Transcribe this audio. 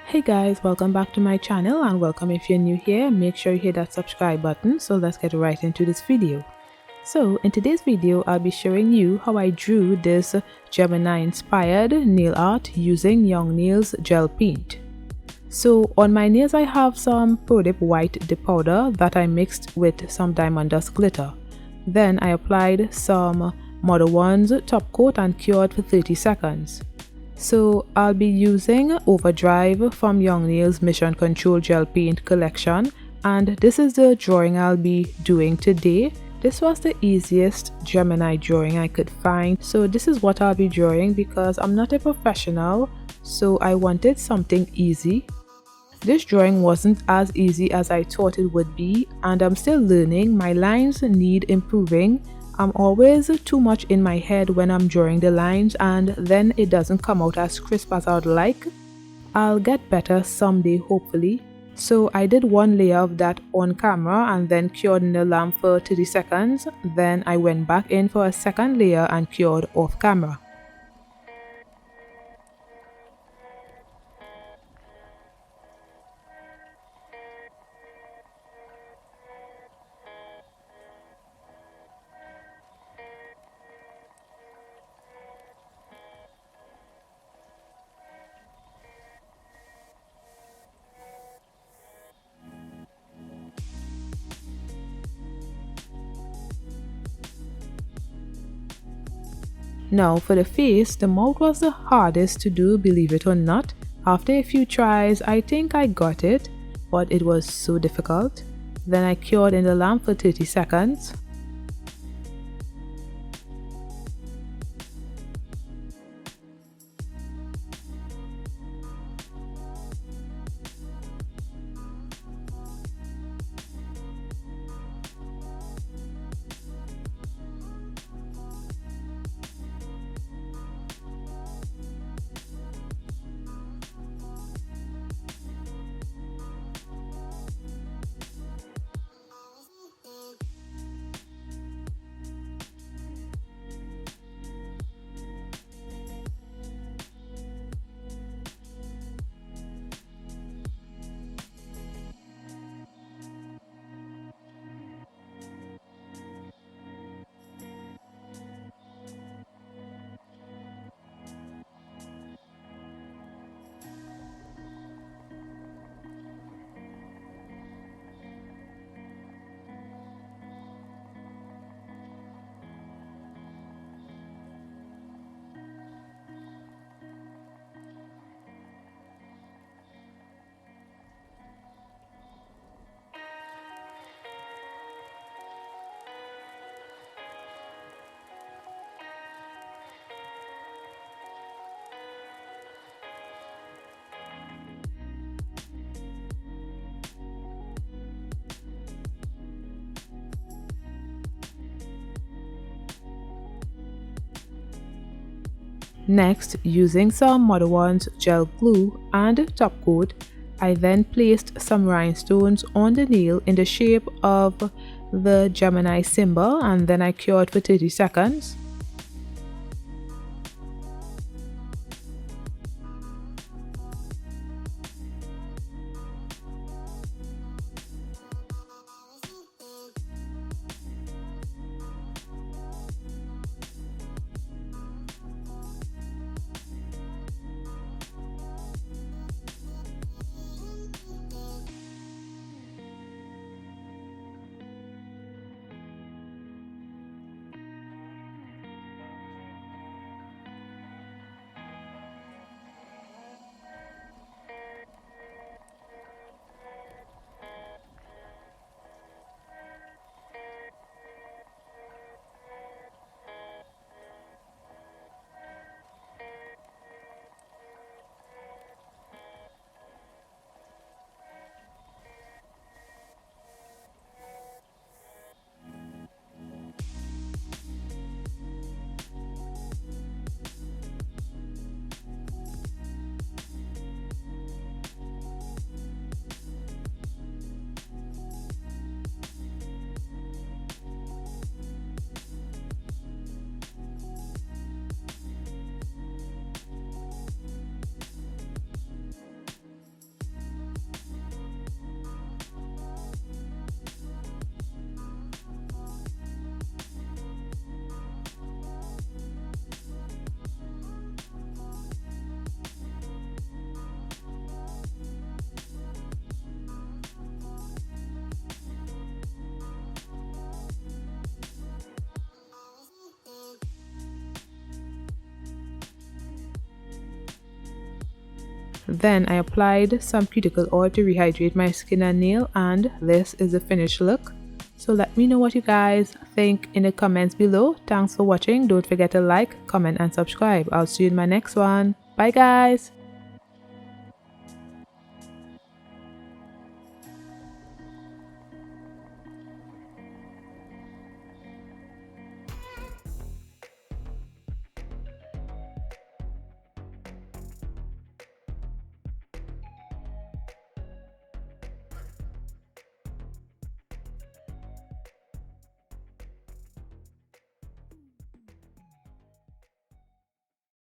Hey guys, welcome back to my channel, and welcome if you're new here. Make sure you hit that subscribe button. So let's get right into this video. So in today's video, I'll be showing you how I drew this Gemini inspired nail art using Young Nails gel paint. So on my nails I have some Prodip white dip powder that I mixed with some diamond dust glitter. Then I applied some Modelones Top Coat and cured for 30 seconds. So I'll be using Overdrive from Young Nails Mission Control Gel Paint collection, and this is the drawing I'll be doing today. This was the easiest Gemini drawing I could find, so this is what I'll be drawing because I'm not a professional, so I wanted something easy. This drawing wasn't as easy as I thought it would be, and I'm still learning. My lines need improving. I'm always too much in my head when I'm drawing the lines, and then it doesn't come out as crisp as I would like. I'll get better someday, hopefully. So I did one layer of that on camera and then cured in the lamp for 30 seconds. Then I went back in for a second layer and cured off camera. Now for the face, the mouth was the hardest to do, believe it or not. After a few tries, I think I got it, but it was so difficult. Then I cured in the lamp for 30 seconds. Next, using some Modelones Gel Glue and Top Coat, I then placed some rhinestones on the nail in the shape of the Gemini symbol, and then I cured for 30 seconds. Then I applied some cuticle oil to rehydrate my skin and nail, and this is the finished look. So let me know what you guys think in the comments below. Thanks for watching. Don't forget to like, comment and subscribe. I'll see you in my next one. Bye guys.